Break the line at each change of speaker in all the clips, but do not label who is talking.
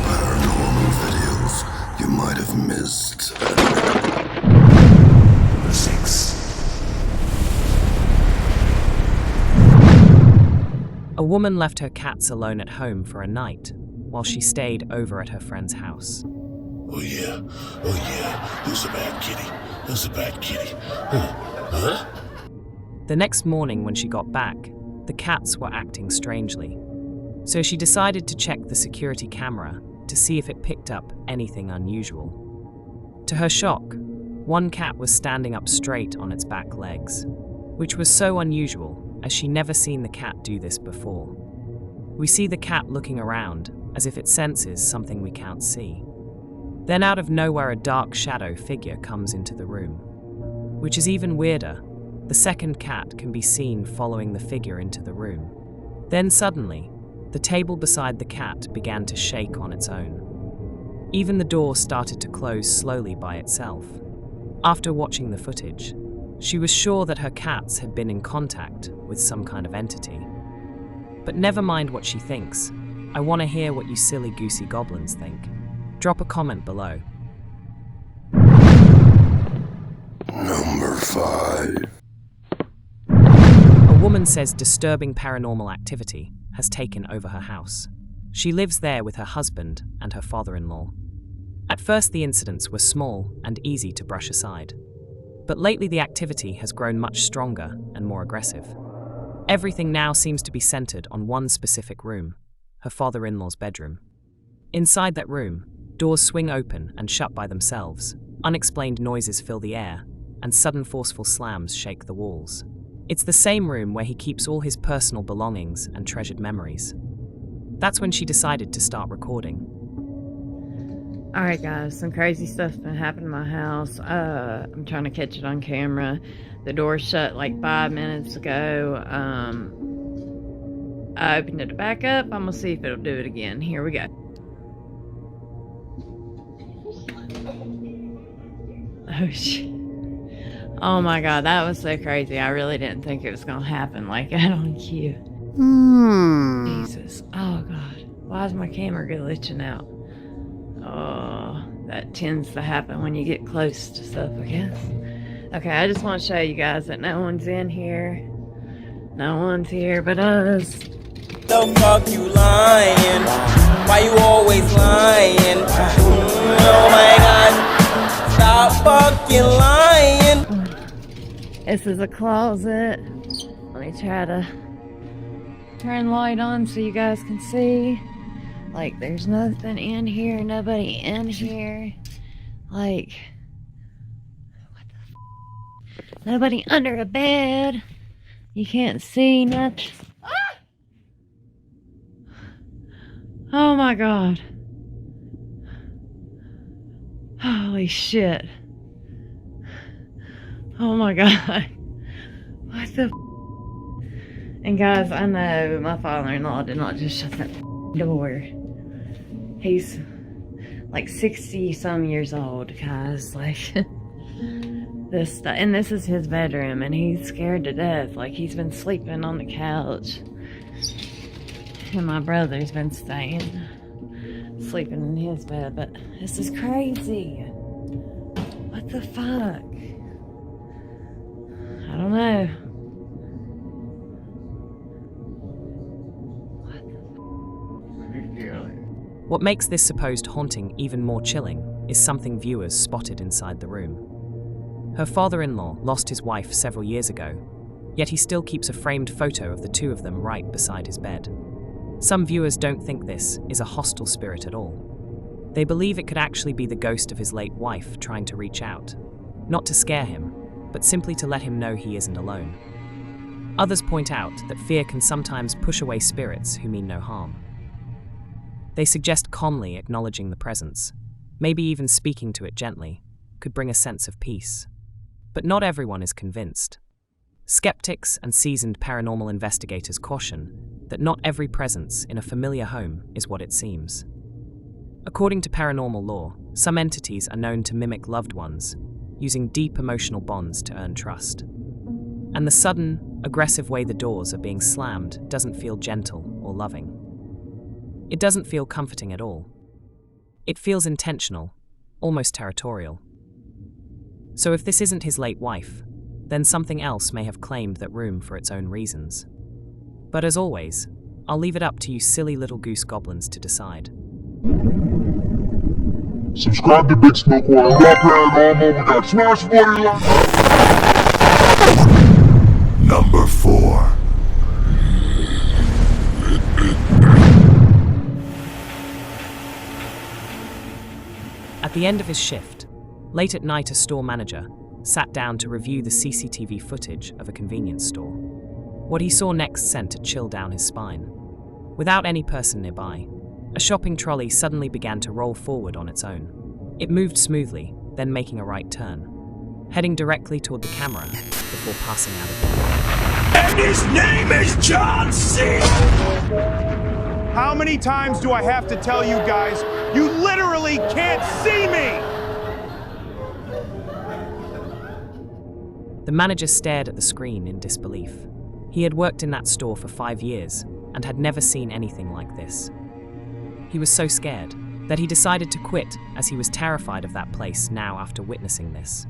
Paranormal videos you might have missed. 6.
A woman left her cats alone at home for a night while she stayed over at her friend's house.
Oh yeah, who's a bad kitty? Who's a bad kitty? Huh?
The next morning when she got back, the cats were acting strangely. So she decided to check the security camera to see if it picked up anything unusual. To her shock, one cat was standing up straight on its back legs, which was so unusual as she never seen the cat do this before. We see the cat looking around as if it senses something we can't see. Then out of nowhere a dark shadow figure comes into the room. Which is even weirder, the second cat can be seen following the figure into the room. Then suddenly, the table beside the cat began to shake on its own. Even the door started to close slowly by itself. After watching the footage, she was sure that her cats had been in contact with some kind of entity. But never mind what she thinks. I want to hear what you silly goosey goblins think. Drop a comment below.
Number 5.
A woman says disturbing paranormal activity has taken over her house. She lives there with her husband and her father-in-law. At first the incidents were small and easy to brush aside. But lately the activity has grown much stronger and more aggressive. Everything now seems to be centered on one specific room, her father-in-law's bedroom. Inside that room, doors swing open and shut by themselves, unexplained noises fill the air, and sudden forceful slams shake the walls. It's the same room where he keeps all his personal belongings and treasured memories. That's when she decided to start recording.
Alright guys, some crazy stuff's been happening in my house. I'm trying to catch it on camera. The door shut like 5 minutes ago. I opened it back up. I'm gonna see if it'll do it again. Here we go. Oh shit. Oh my god, that was so crazy. I really didn't think it was gonna happen like that on cue. Jesus. Oh god. Why is my camera glitching out? Oh, that tends to happen when you get close to stuff, I guess. Okay, I just want to show you guys that no one's in here. No one's here but us.
The fuck you lying? Why you always lying? Oh my god. Stop fucking lying.
This is a closet. Let me try to turn light on so you guys can see. Like, there's nothing in here, nobody in here. Like, what the f? Nobody under a bed. You can't see nothing. Ah! Oh my god. Holy shit. Oh my god. What the f? And guys, I know my father-in-law did not just shut that door. He's like 60 some years old, guys. Like, this stuff. And this is his bedroom, and he's scared to death. Like, he's been sleeping on the couch. And my brother's been sleeping in his bed. But this is crazy. What the fuck? I don't know.
What makes this supposed haunting even more chilling is something viewers spotted inside the room. Her father-in-law lost his wife several years ago, yet he still keeps a framed photo of the two of them right beside his bed. Some viewers don't think this is a hostile spirit at all. They believe it could actually be the ghost of his late wife trying to reach out, not to scare him, but simply to let him know he isn't alone. Others point out that fear can sometimes push away spirits who mean no harm. They suggest calmly acknowledging the presence, maybe even speaking to it gently, could bring a sense of peace. But not everyone is convinced. Skeptics and seasoned paranormal investigators caution that not every presence in a familiar home is what it seems. According to paranormal lore, some entities are known to mimic loved ones, using deep emotional bonds to earn trust. And the sudden, aggressive way the doors are being slammed doesn't feel gentle or loving. It doesn't feel comforting at all. It feels intentional, almost territorial. So if this isn't his late wife, then something else may have claimed that room for its own reasons. But as always, I'll leave it up to you silly little goose goblins to decide.
Subscribe to Big Smoke while I Paranormal. We got Smash Buddy
Number 4.
At the end of his shift, late at night, a store manager sat down to review the CCTV footage of a convenience store. What he saw next sent a chill down his spine. Without any person nearby, a shopping trolley suddenly began to roll forward on its own. It moved smoothly, then making a right turn, heading directly toward the camera before passing out again.
And his name is John C.
How many times do I have to tell you guys, you literally can't see me?
The manager stared at the screen in disbelief. He had worked in that store for 5 years and had never seen anything like this. He was so scared that he decided to quit, as he was terrified of that place now after witnessing this.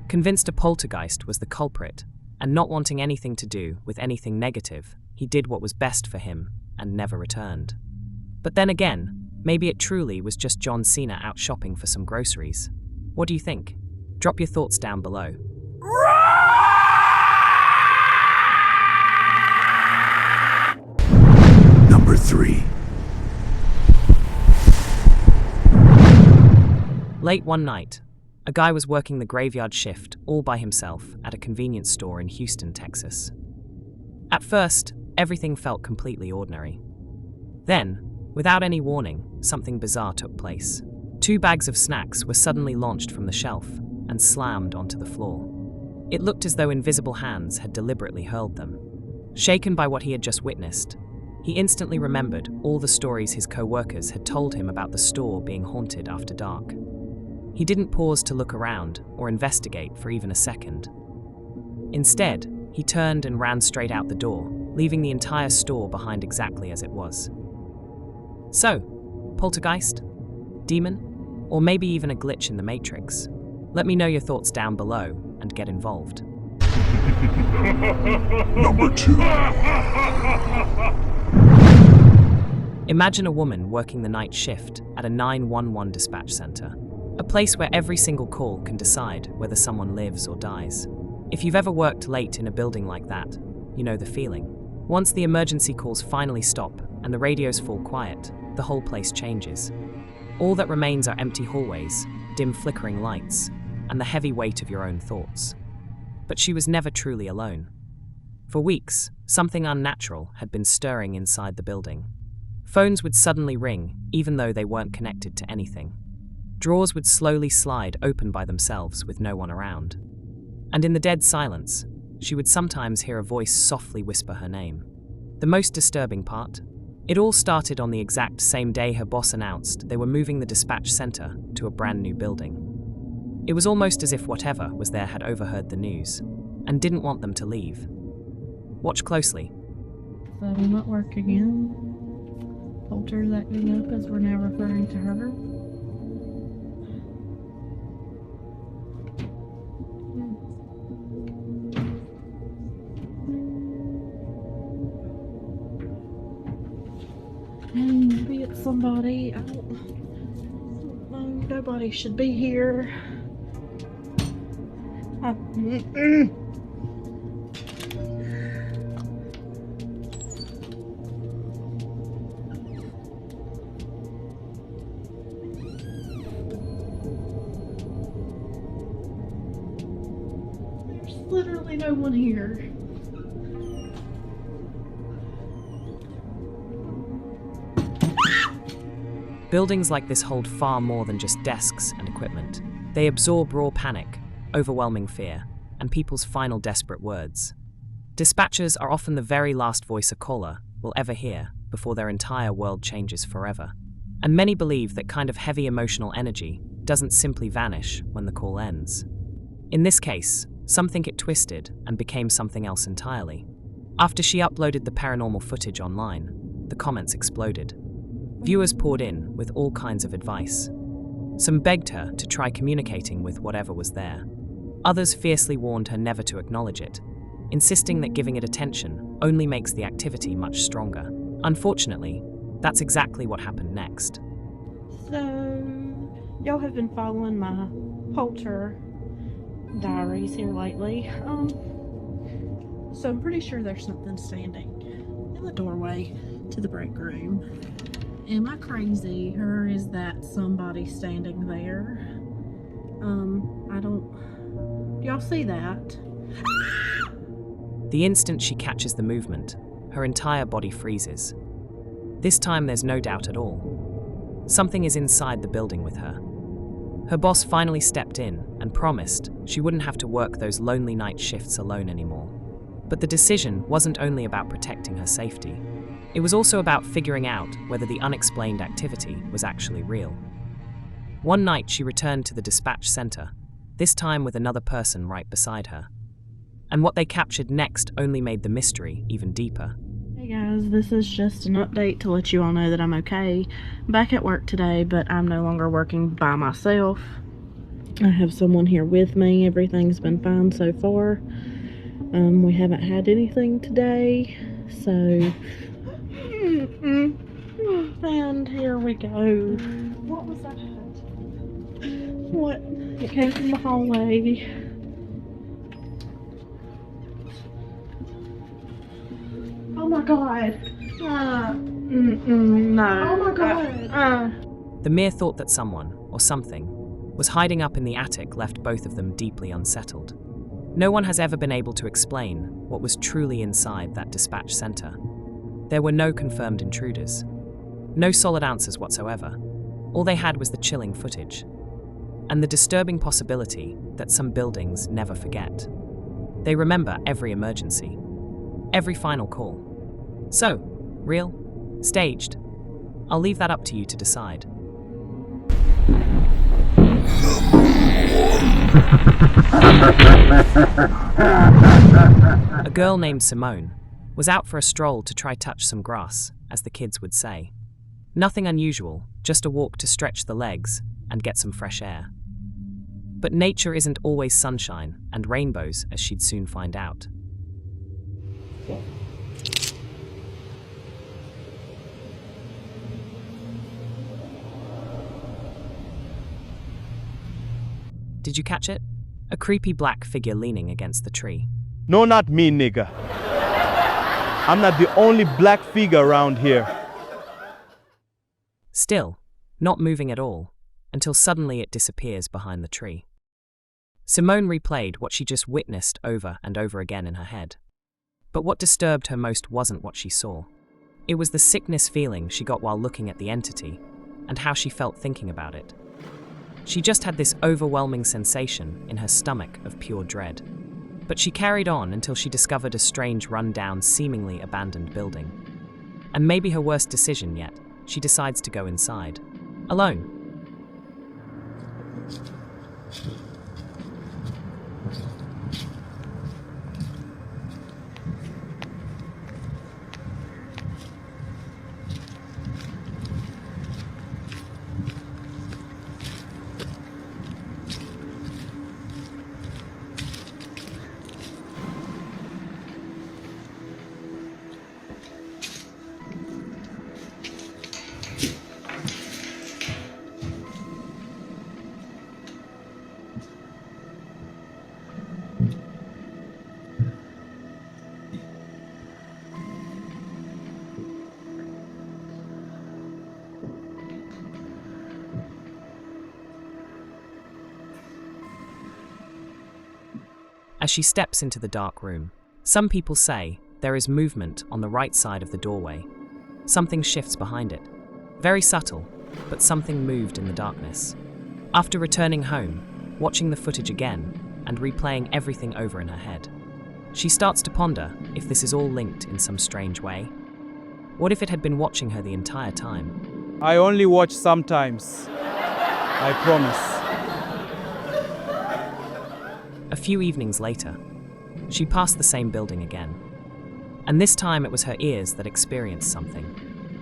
Convinced a poltergeist was the culprit, and not wanting anything to do with anything negative, he did what was best for him and never returned. But then again, maybe it truly was just John Cena out shopping for some groceries. What do you think? Drop your thoughts down below.
Number 3.
Late one night, a guy was working the graveyard shift all by himself at a convenience store in Houston, Texas. At first, everything felt completely ordinary. Then, without any warning, something bizarre took place. 2 bags of snacks were suddenly launched from the shelf and slammed onto the floor. It looked as though invisible hands had deliberately hurled them. Shaken by what he had just witnessed, he instantly remembered all the stories his co-workers had told him about the store being haunted after dark. He didn't pause to look around or investigate for even a second. Instead, he turned and ran straight out the door, leaving the entire store behind exactly as it was. So, poltergeist? Demon? Or maybe even a glitch in the Matrix? Let me know your thoughts down below and get involved.
Number 2.
Imagine a woman working the night shift at a 911 dispatch center, a place where every single call can decide whether someone lives or dies. If you've ever worked late in a building like that, you know the feeling. Once the emergency calls finally stop and the radios fall quiet, the whole place changes. All that remains are empty hallways, dim flickering lights, and the heavy weight of your own thoughts. But she was never truly alone. For weeks, something unnatural had been stirring inside the building. Phones would suddenly ring, even though they weren't connected to anything. Drawers would slowly slide open by themselves with no one around. And in the dead silence, she would sometimes hear a voice softly whisper her name. The most disturbing part? It all started on the exact same day her boss announced they were moving the dispatch center to a brand new building. It was almost as if whatever was there had overheard the news and didn't want them to leave. Watch closely.
That will not work again. Polter's acting up as we're now referring to her. And maybe it's somebody. I don't know. Nobody should be here. There's literally no one here.
Buildings like this hold far more than just desks and equipment. They absorb raw panic, overwhelming fear, and people's final desperate words. Dispatchers are often the very last voice a caller will ever hear before their entire world changes forever. And many believe that kind of heavy emotional energy doesn't simply vanish when the call ends. In this case, Some think it twisted and became something else entirely. After she uploaded the paranormal footage online, the comments exploded. Viewers poured in with all kinds of advice. Some begged her to try communicating with whatever was there. Others fiercely warned her never to acknowledge it, insisting that giving it attention only makes the activity much stronger. Unfortunately, that's exactly what happened next.
So, y'all have been following my polter diaries here lately. So I'm pretty sure there's something standing in the doorway to the break room. Am I crazy, or is that somebody standing there? Do y'all see that?
The instant she catches the movement, her entire body freezes. This time there's no doubt at all. Something is inside the building with her. Her boss finally stepped in and promised she wouldn't have to work those lonely night shifts alone anymore. But the decision wasn't only about protecting her safety. It was also about figuring out whether the unexplained activity was actually real. One night she returned to the dispatch center, this time with another person right beside her. And what they captured next only made the mystery even deeper.
Hey guys, this is just an update to let you all know that I'm okay. I'm back at work today, but I'm no longer working by myself. I have someone here with me. Everything's been fine so far. We haven't had anything today, so... And here we go. What was that? What? It came from the hallway. Oh my god. No. Oh my god.
The mere thought that someone, or something, was hiding up in the attic left both of them deeply unsettled. No one has ever been able to explain what was truly inside that dispatch center. There were no confirmed intruders. No solid answers whatsoever. All they had was the chilling footage. And the disturbing possibility that some buildings never forget. They remember every emergency. Every final call. So, real? Staged? I'll leave that up to you to decide. A girl named Simone was out for a stroll to try touch some grass, as the kids would say. Nothing unusual, just a walk to stretch the legs and get some fresh air. But nature isn't always sunshine and rainbows, as she'd soon find out. Did you catch it? A creepy black figure leaning against the tree.
No, not me, nigga. I'm not the only black figure around here.
Still, not moving at all, until suddenly it disappears behind the tree. Simone replayed what she just witnessed over and over again in her head. But what disturbed her most wasn't what she saw. It was the sickness feeling she got while looking at the entity, and how she felt thinking about it. She just had this overwhelming sensation in her stomach of pure dread. But she carried on until she discovered a strange run-down, seemingly abandoned building. And maybe her worst decision yet, she decides to go inside. Alone. As she steps into the dark room, some people say there is movement on the right side of the doorway. Something shifts behind it. Very subtle, but something moved in the darkness. After returning home, watching the footage again, and replaying everything over in her head, she starts to ponder if this is all linked in some strange way. What if it had been watching her the entire time?
I only watch sometimes. I promise.
A A few evenings later, she passed the same building again. And this time it was her ears that experienced something.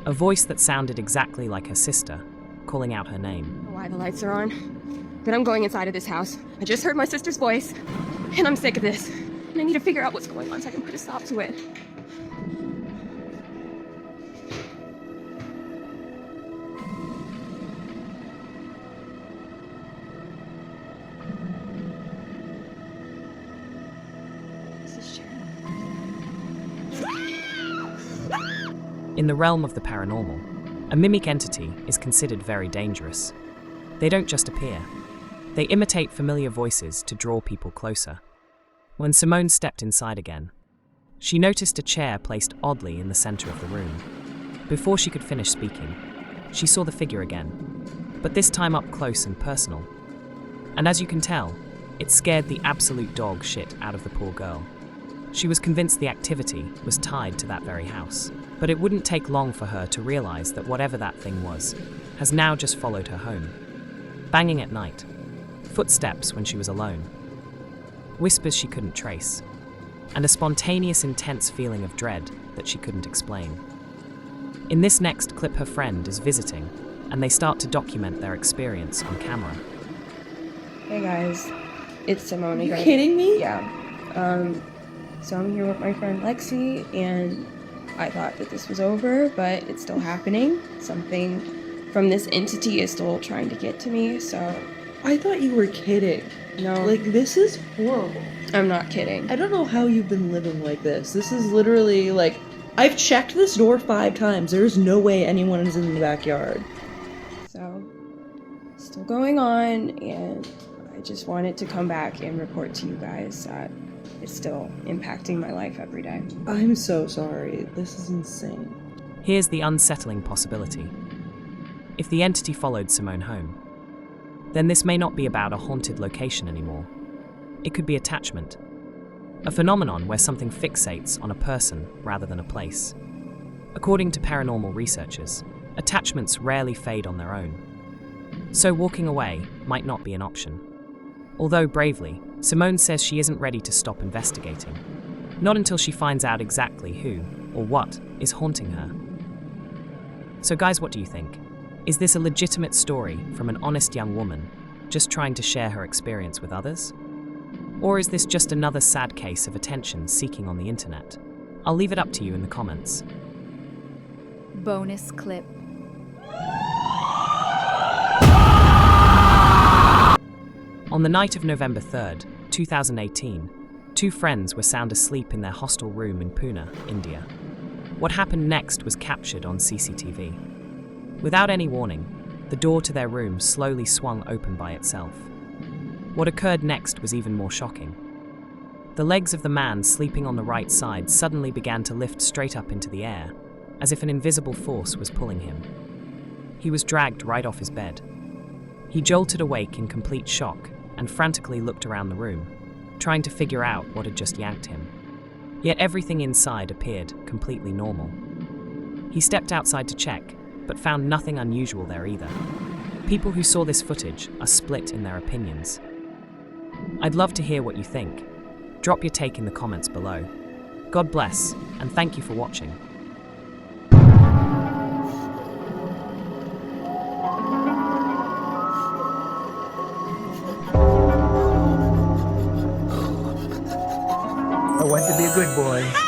A voice that sounded exactly like her sister, calling out her name.
I don't know why the lights are on, but I'm going inside of this house. I just heard my sister's voice, and I'm sick of this. And I need to figure out what's going on so I can put a stop to it.
In the realm of the paranormal, a mimic entity is considered very dangerous. They don't just appear. They imitate familiar voices to draw people closer. When Simone stepped inside again, she noticed a chair placed oddly in the center of the room. Before she could finish speaking, she saw the figure again, but this time up close and personal. And as you can tell, it scared the absolute dog shit out of the poor girl. She was convinced the activity was tied to that very house. But it wouldn't take long for her to realize that whatever that thing was, has now just followed her home. Banging at night, footsteps when she was alone, whispers she couldn't trace, and a spontaneous intense feeling of dread that she couldn't explain. In this next clip, her friend is visiting, and they start to document their experience on camera.
Hey guys, it's Simone again.
Are you kidding me?
Yeah. So I'm here with my friend Lexi, and I thought that this was over, but it's still happening. Something from this entity is still trying to get to me, so...
I thought you were kidding.
No.
Like, this is horrible.
I'm not kidding.
I don't know how you've been living like this. This is literally, like... I've checked this door 5 times. There's no way anyone is in the backyard.
So, still going on, and I just wanted to come back and report to you guys that it's still impacting my life every day.
I'm so sorry. This is insane.
Here's the unsettling possibility. If the entity followed Simone home, then this may not be about a haunted location anymore. It could be attachment, a phenomenon where something fixates on a person rather than a place. According to paranormal researchers, attachments rarely fade on their own. So walking away might not be an option. Although bravely, Simone says she isn't ready to stop investigating. Not until she finds out exactly who or what is haunting her. So guys, what do you think? Is this a legitimate story from an honest young woman just trying to share her experience with others? Or is this just another sad case of attention seeking on the internet? I'll leave it up to you in the comments.
Bonus clip.
On the night of November 3rd, 2018, 2 friends were sound asleep in their hostel room in Pune, India. What happened next was captured on CCTV. Without any warning, the door to their room slowly swung open by itself. What occurred next was even more shocking. The legs of the man sleeping on the right side suddenly began to lift straight up into the air, as if an invisible force was pulling him. He was dragged right off his bed. He jolted awake in complete shock and frantically looked around the room, trying to figure out what had just yanked him. Yet everything inside appeared completely normal. He stepped outside to check, but found nothing unusual there either. People who saw this footage are split in their opinions. I'd love to hear what you think. Drop your take in the comments below. God bless, and thank you for watching.
I want to be a good boy.